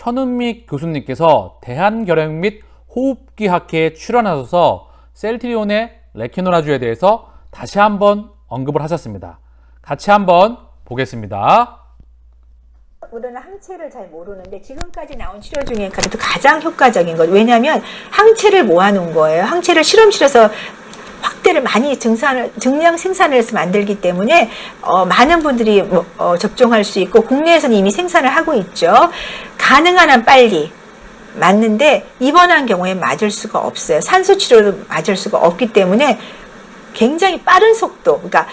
천은미 교수님께서 대한결핵 및 호흡기 학회에 출연하셔서 셀트리온의 레키노라주에 대해서 다시 한번 언급을 하셨습니다. 같이 한번 보겠습니다. 우리는 항체를 잘 모르는데 지금까지 나온 치료 중에 그래도 가장 효과적인 것. 왜냐하면 항체를 모아놓은 거예요. 항체를 실험실에서 확대를 많이 증량 생산을 해서 만들기 때문에 많은 분들이 접종할 수 있고 국내에서는 이미 생산을 하고 있죠. 가능한 한 빨리 맞는데 입원한 경우에 맞을 수가 없어요. 산소 치료를 맞을 수가 없기 때문에 굉장히 빠른 속도, 그러니까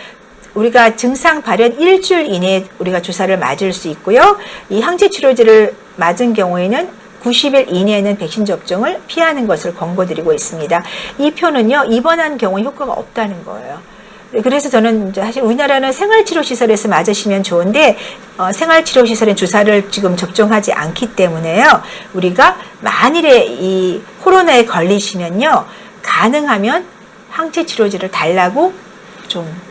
우리가 증상 발현 일주일 이내에 우리가 주사를 맞을 수 있고요. 이 항체 치료제를 맞은 경우에는 90일 이내에는 백신 접종을 피하는 것을 권고드리고 있습니다. 이 표는요, 입원한 경우에 효과가 없다는 거예요. 그래서 저는 사실 우리나라는 생활치료시설에서 맞으시면 좋은데 생활치료시설에 주사를 지금 접종하지 않기 때문에요. 우리가 만일에 이 코로나에 걸리시면요, 가능하면 항체 치료제를 달라고 좀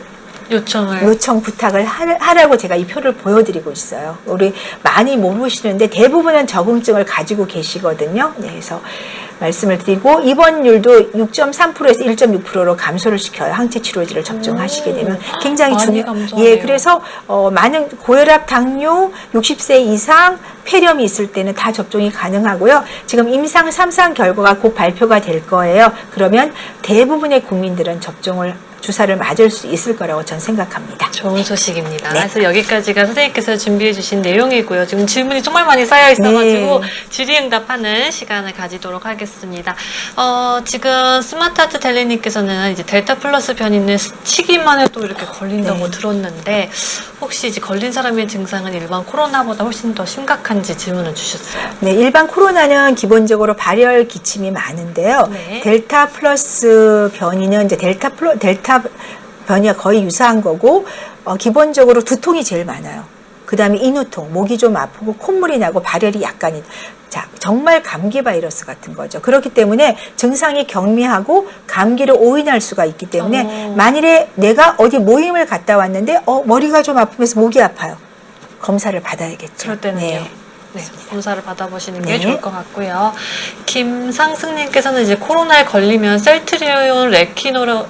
요청 부탁을 하라고 제가 이 표를 보여드리고 있어요. 우리 많이 모르시는데 대부분은 적응증을 가지고 계시거든요. 네, 그래서 말씀을 드리고 입원율도 6.3%에서 1.6%로 감소를 시켜요. 항체 치료제를 접종하시게 되면 굉장히 예, 그래서 많은 고혈압, 당뇨, 60세 이상 폐렴이 있을 때는 다 접종이 가능하고요. 지금 임상 3상 결과가 곧 발표가 될 거예요. 그러면 대부분의 국민들은 주사를 맞을 수 있을 거라고 저는 생각합니다. 좋은 소식입니다. 네. 그래서 여기까지가 선생님께서 준비해 주신 내용이고요. 지금 질문이 정말 많이 쌓여 있어가지고 네. 질의응답하는 시간을 가지도록 하겠습니다. 지금 스마트하트 델리님께서는 이제 델타 플러스 변이는 스치기만 해도 이렇게 걸린다고 들었는데 혹시 이제 걸린 사람의 증상은 일반 코로나보다 훨씬 더 심각한지 질문을 주셨어요. 네, 일반 코로나는 기본적으로 발열 기침이 많은데요. 네. 델타 플러스 변이는 이제 델타 변이가 거의 유사한 거고 기본적으로 두통이 제일 많아요. 그 다음에 인후통, 목이 좀 아프고 콧물이 나고 발열이 약간 정말 감기 바이러스 같은 거죠. 그렇기 때문에 증상이 경미하고 감기로 오인할 수가 있기 때문에 만일에 내가 어디 모임을 갔다 왔는데 머리가 좀 아프면서 목이 아파요. 검사를 받아야겠죠. 그럴 때는요. 네, 검사를 받아보시는 게 네. 좋을 것 같고요. 김상승님께서는 이제 코로나에 걸리면 셀트리온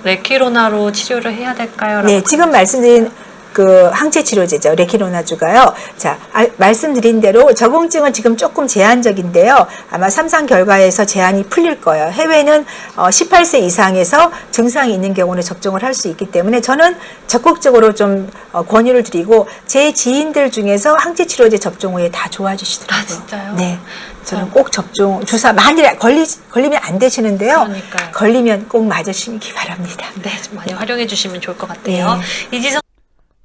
레키로나로 치료를 해야 될까요? 네, 지금 말씀드린 그 항체 치료제죠. 레키로나주가요. 자, 말씀드린 대로 적응증은 지금 조금 제한적인데요. 아마 3상 결과에서 제한이 풀릴 거예요. 해외는 18세 이상에서 증상이 있는 경우는 접종을 할 수 있기 때문에 저는 적극적으로 좀 권유를 드리고 제 지인들 중에서 항체 치료제 접종 후에 다 좋아지시더라고요. 아, 진짜요? 네. 저는 꼭 주사 만일에 걸리면 안 되시는데요. 그러니까요. 걸리면 꼭 맞으시기 바랍니다. 네, 좀 많이 활용해 주시면 좋을 것 같아요. 이지성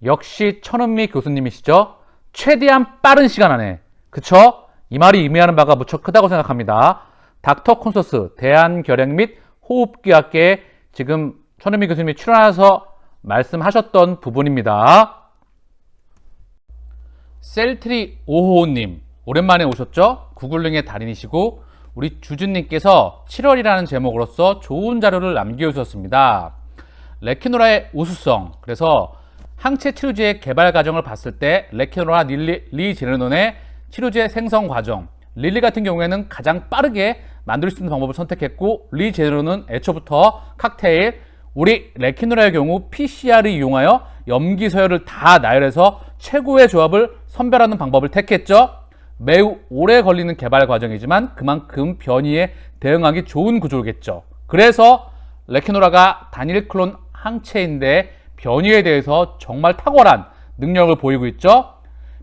역시 천은미 교수님이시죠? 최대한 빠른 시간 안에, 그쵸? 이 말이 의미하는 바가 무척 크다고 생각합니다. 닥터 콘서스 대한결핵 및 호흡기학계에 지금 천은미 교수님이 출연하셔서 말씀하셨던 부분입니다. 셀트리555님 오랜만에 오셨죠? 구글링의 달인이시고 우리 주주님께서 7월이라는 제목으로서 좋은 자료를 남겨주셨습니다. 레키노라의 우수성, 그래서 항체 치료제의 개발 과정을 봤을 때 레키노라 리제네론의 치료제 생성 과정, 릴리 같은 경우에는 가장 빠르게 만들 수 있는 방법을 선택했고 리제네론은 애초부터 칵테일, 우리 레키노라의 경우 PCR을 이용하여 염기 서열을 다 나열해서 최고의 조합을 선별하는 방법을 택했죠. 매우 오래 걸리는 개발 과정이지만 그만큼 변이에 대응하기 좋은 구조겠죠. 그래서 레키노라가 단일 클론 항체인데 변이에 대해서 정말 탁월한 능력을 보이고 있죠.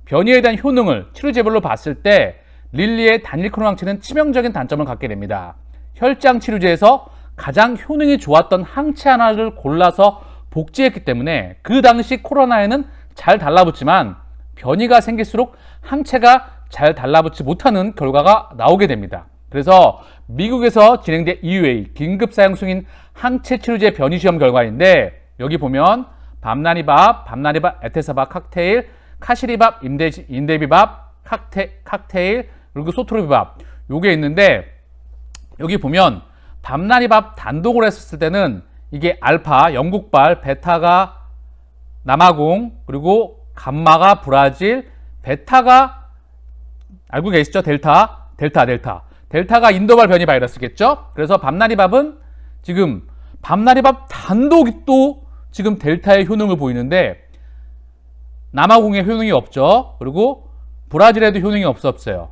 변이에 대한 효능을 치료제별로 봤을 때 릴리의 단일 클론 항체는 치명적인 단점을 갖게 됩니다. 혈장 치료제에서 가장 효능이 좋았던 항체 하나를 골라서 복제했기 때문에 그 당시 코로나에는 잘 달라붙지만 변이가 생길수록 항체가 잘 달라붙지 못하는 결과가 나오게 됩니다. 그래서 미국에서 진행된 EUA 긴급 사용 승인 항체 치료제 변이 시험 결과인데 여기 보면 밤나니밥, 에테사밥 칵테일, 카시리밥, 인데비밥 칵테일, 그리고 소토르비밥 요게 있는데 여기 보면 밤나니밥 단독으로 했을 때는 이게 알파, 영국발, 베타가 남아공, 그리고 감마가 브라질, 베타가 알고 계시죠? 델타가 인도발 변이 바이러스겠죠? 그래서 밤나리밥은 지금 밤나리밥 단독도 지금 델타의 효능을 보이는데 남아공에 효능이 없죠. 그리고 브라질에도 효능이 없었어요.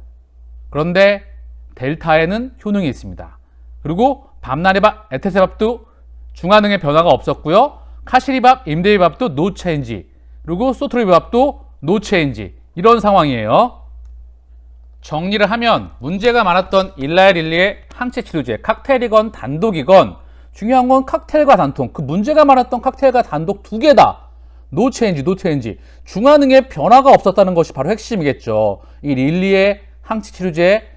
그런데 델타에는 효능이 있습니다. 그리고 밤나리밥, 에테세밥도 중화능의 변화가 없었고요. 카시리밥, 임대비밥도 노 체인지, 그리고 소트리밥도 노 체인지, 이런 상황이에요. 정리를 하면 문제가 많았던 일라엘릴리의 항체 치료제, 칵테일이건 단독이건 중요한 건 칵테일과 단통, 그 문제가 많았던 칵테일과 단독 두 개다. 노 체인지. 중화능의 변화가 없었다는 것이 바로 핵심이겠죠. 이 릴리의 항체 치료제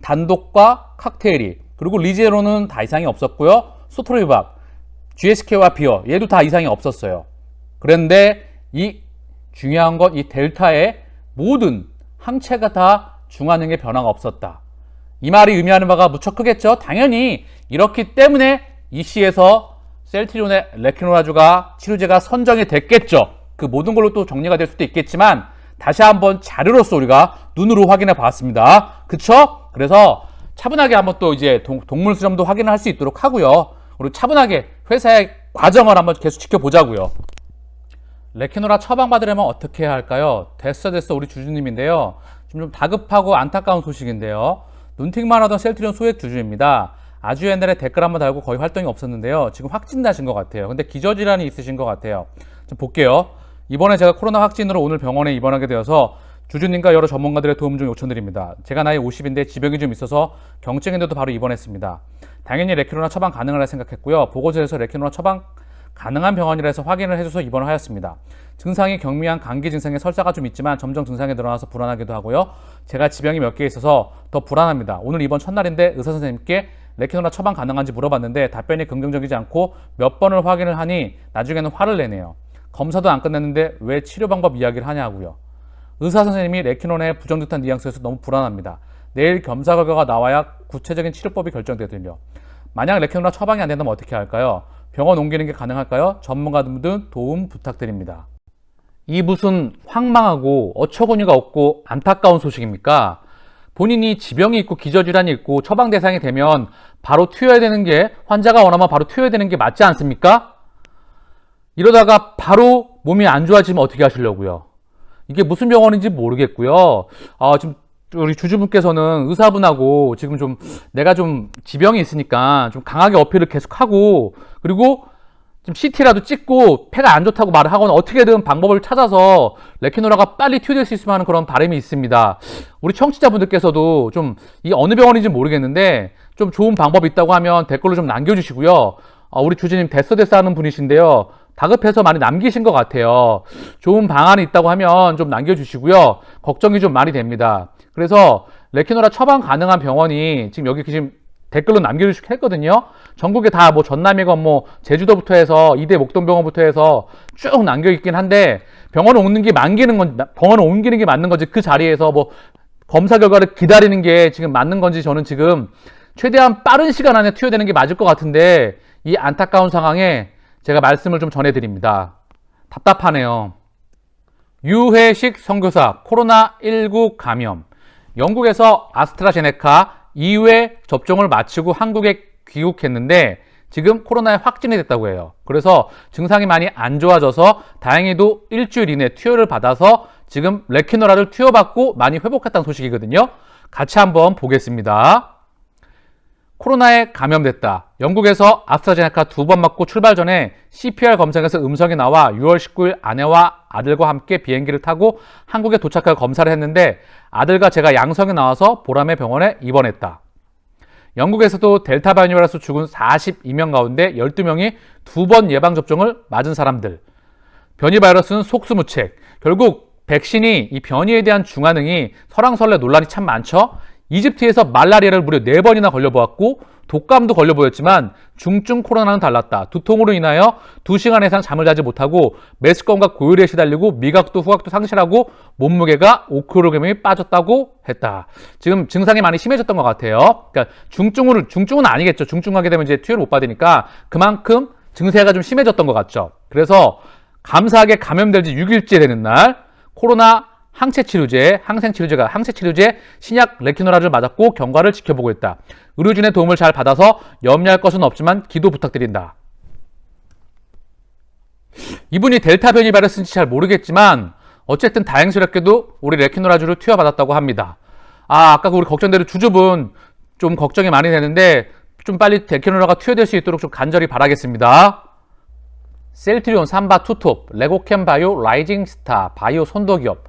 단독과 칵테일이, 그리고 리제로는 다 이상이 없었고요. 소토리밥, GSK와 비어, 얘도 다 이상이 없었어요. 그런데 이 중요한 건 이 델타의 모든 항체가 다 중화능의 변화가 없었다. 이 말이 의미하는 바가 무척 크겠죠. 당연히 이렇기 때문에 이 시에서 셀트리온의 레키노라주가 치료제가 선정이 됐겠죠. 그 모든 걸로 또 정리가 될 수도 있겠지만 다시 한번 자료로서 우리가 눈으로 확인해 봤습니다. 그쵸? 그래서 차분하게 한번 또 이제 동물 실험도 확인을 할 수 있도록 하고요. 그리고 차분하게 회사의 과정을 한번 계속 지켜보자고요. 레키노라 처방받으려면 어떻게 해야 할까요? 됐어 우리 주주님인데요. 좀 다급하고 안타까운 소식인데요. 눈팅만 하던 셀트리온 소액 주주입니다. 아주 옛날에 댓글 한번 달고 거의 활동이 없었는데요. 지금 확진나신 것 같아요. 근데 기저질환이 있으신 것 같아요. 좀 볼게요. 이번에 제가 코로나 확진으로 오늘 병원에 입원하게 되어서 주주님과 여러 전문가들의 도움 좀 요청드립니다. 제가 나이 50인데 지병이 좀 있어서 경증인데도 바로 입원했습니다. 당연히 레키노라 처방 가능하라 생각했고요. 보고서에서 레키노라 처방 가능한 병원이라 해서 확인을 해줘서 입원을 하였습니다. 증상이 경미한 감기 증상에 설사가 좀 있지만 점점 증상이 늘어나서 불안하기도 하고요. 제가 지병이 몇 개 있어서 더 불안합니다. 오늘 입원 첫날인데 의사 선생님께 레키노라 처방 가능한지 물어봤는데 답변이 긍정적이지 않고 몇 번을 확인을 하니 나중에는 화를 내네요. 검사도 안 끝냈는데 왜 치료 방법 이야기를 하냐고요. 의사 선생님이 레키노라의 부정듯한 뉘앙스에서 너무 불안합니다. 내일 검사 결과가 나와야 구체적인 치료법이 결정되거든요. 만약 레키노라 처방이 안 된다면 어떻게 할까요? 병원 옮기는 게 가능할까요? 전문가들 도움 부탁드립니다. 이 무슨 황망하고 어처구니가 없고 안타까운 소식입니까? 본인이 지병이 있고 기저질환이 있고 처방 대상이 되면 바로 튀어야 되는 게, 환자가 원하면 바로 튀어야 되는 게 맞지 않습니까? 이러다가 바로 몸이 안 좋아지면 어떻게 하시려고요? 이게 무슨 병원인지 모르겠고요. 지금 우리 주주분께서는 의사분하고 지금 좀 내가 좀 지병이 있으니까 좀 강하게 어필을 계속하고, 그리고 좀 CT라도 찍고 폐가 안 좋다고 말을 하거나 어떻게든 방법을 찾아서 레키노라가 빨리 투여될 수 있으면 하는 그런 바람이 있습니다. 우리 청취자분들께서도 좀 이 어느 병원인지 모르겠는데 좀 좋은 방법이 있다고 하면 댓글로 좀 남겨주시고요. 우리 주주님 됐어 하는 분이신데요. 다급해서 많이 남기신 것 같아요. 좋은 방안이 있다고 하면 좀 남겨주시고요. 걱정이 좀 많이 됩니다. 그래서 레키노라 처방 가능한 병원이 지금 여기 지금 댓글로 남겨주시고 했거든요. 전국에 다 뭐 전남이건 뭐 제주도부터 해서 이대 목동병원부터 해서 쭉 남겨있긴 한데 병원을 옮기는 게 맞는 건지 그 자리에서 뭐 검사 결과를 기다리는 게 지금 맞는 건지 저는 지금 최대한 빠른 시간 안에 투여되는 게 맞을 것 같은데 이 안타까운 상황에 제가 말씀을 좀 전해드립니다. 답답하네요. 유해식 선교사 코로나19 감염. 영국에서 아스트라제네카 2회 접종을 마치고 한국에 귀국했는데 지금 코로나에 확진이 됐다고 해요. 그래서 증상이 많이 안 좋아져서 다행히도 일주일 이내 투여를 받아서 지금 레키노라를 투여받고 많이 회복했다는 소식이거든요. 같이 한번 보겠습니다. 코로나에 감염됐다. 영국에서 아스트라제네카 2번 맞고 출발 전에 CPR 검사에서 음성이 나와 6월 19일 아내와 아들과 함께 비행기를 타고 한국에 도착하여 검사를 했는데 아들과 제가 양성이 나와서 보람의 병원에 입원했다. 영국에서도 델타 바이러스 죽은 42명 가운데 12명이 2번 예방접종을 맞은 사람들. 변이 바이러스는 속수무책. 결국 백신이 이 변이에 대한 중화능이 설왕설래 논란이 참 많죠. 이집트에서 말라리아를 무려 4번이나 걸려보았고 독감도 걸려보였지만 중증 코로나는 달랐다. 두통으로 인하여 2시간 이상 잠을 자지 못하고 메스꺼움과 고열에 시달리고 미각도 후각도 상실하고 몸무게가 5kg이 빠졌다고 했다. 지금 증상이 많이 심해졌던 것 같아요. 그러니까 중증은 아니겠죠. 중증하게 되면 이제 투여를 못 받으니까 그만큼 증세가 좀 심해졌던 것 같죠. 그래서 감사하게 감염될 지 6일째 되는 날 코로나 항체치료제, 신약 레키노라를 맞았고 경과를 지켜보고 있다. 의료진의 도움을 잘 받아서 염려할 것은 없지만 기도 부탁드린다. 이분이 델타 변이 바이러스인지 잘 모르겠지만 어쨌든 다행스럽게도 우리 레키노라주를 투여받았다고 합니다. 아까 우리 걱정대로 주주분 좀 걱정이 많이 되는데 좀 빨리 레키노라가 투여될 수 있도록 좀 간절히 바라겠습니다. 셀트리온, 삼바, 투톱, 레고캠 바이오, 라이징 스타, 바이오 선도기업,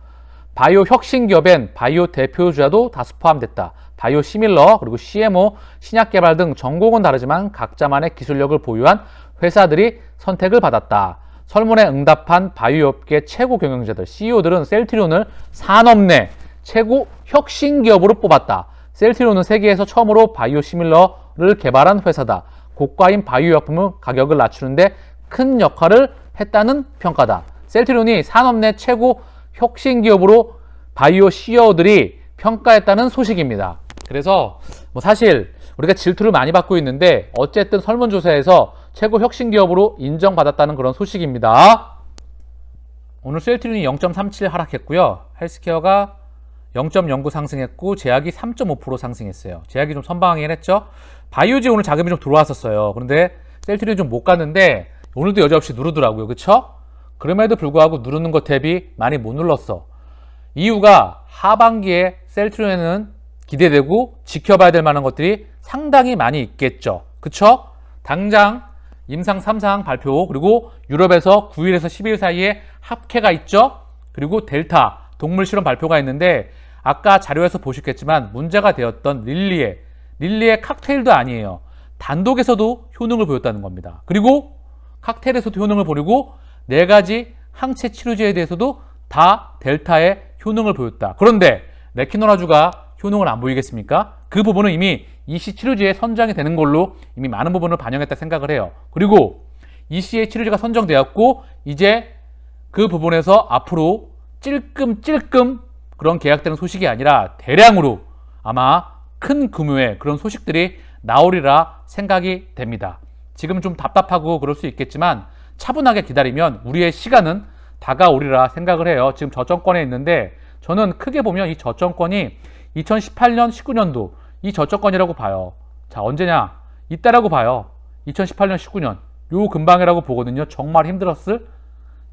바이오 혁신기업엔 바이오 대표주자도 다수 포함됐다. 바이오 시밀러, 그리고 CMO, 신약 개발 등 전공은 다르지만 각자만의 기술력을 보유한 회사들이 선택을 받았다. 설문에 응답한 바이오업계 최고 경영자들, CEO들은 셀트리온을 산업 내 최고 혁신기업으로 뽑았다. 셀트리온은 세계에서 처음으로 바이오 시밀러를 개발한 회사다. 고가인 바이오약품의 가격을 낮추는데 큰 역할을 했다는 평가다. 셀트리온이 산업 내 최고 혁신기업으로 바이오 CEO들이 평가했다는 소식입니다. 그래서 사실 우리가 질투를 많이 받고 있는데 어쨌든 설문조사에서 최고 혁신기업으로 인정받았다는 그런 소식입니다. 오늘 셀트리온이 0.37 하락했고요. 헬스케어가 0.09 상승했고 제약이 3.5% 상승했어요. 제약이 좀 선방하긴 했죠. 바이오지 오늘 자금이 좀 들어왔었어요. 그런데 셀트리온 좀 못 갔는데 오늘도 여지없이 누르더라고요. 그쵸? 그럼에도 불구하고 누르는 것 대비 많이 못 눌렀어. 이유가 하반기에 셀트리온에는 기대되고 지켜봐야 될 만한 것들이 상당히 많이 있겠죠. 그쵸? 당장 임상 3상 발표, 그리고 유럽에서 9일에서 10일 사이에 합계가 있죠. 그리고 델타 동물 실험 발표가 있는데 아까 자료에서 보셨겠지만 문제가 되었던 릴리의 칵테일도 아니에요. 단독에서도 효능을 보였다는 겁니다. 그리고 칵테일에서도 효능을 보이고 4가지 항체 치료제에 대해서도 다 델타의 효능을 보였다. 그런데 레키노라주가 효능을 안 보이겠습니까? 그 부분은 이미 EC 치료제에 선정이 되는 걸로 이미 많은 부분을 반영했다 생각을 해요. 그리고 EC의 치료제가 선정되었고 이제 그 부분에서 앞으로 찔끔 그런 계약되는 소식이 아니라 대량으로 아마 큰 규모의 그런 소식들이 나오리라 생각이 됩니다. 지금 좀 답답하고 그럴 수 있겠지만 차분하게 기다리면 우리의 시간은 다가오리라 생각을 해요. 지금 저점권에 있는데 저는 크게 보면 이 저점권이 2018년, 19년도 이 저점권이라고 봐요. 자, 언제냐? 이때라고 봐요. 2018년, 19년. 요 근방이라고 보거든요. 정말 힘들었을?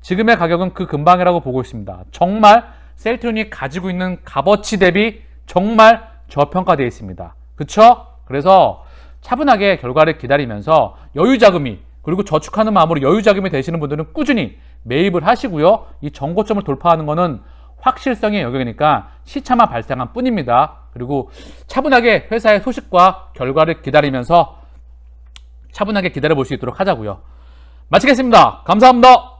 지금의 가격은 그 근방이라고 보고 있습니다. 정말 셀트리온이 가지고 있는 값어치 대비 정말 저평가되어 있습니다. 그쵸? 그래서 차분하게 결과를 기다리면서 여유자금이 그리고 저축하는 마음으로 여유자금이 되시는 분들은 꾸준히 매입을 하시고요. 이 정고점을 돌파하는 것은 확실성의 영역이니까 시차만 발생한 뿐입니다. 그리고 차분하게 회사의 소식과 결과를 기다리면서 차분하게 기다려볼 수 있도록 하자고요. 마치겠습니다. 감사합니다.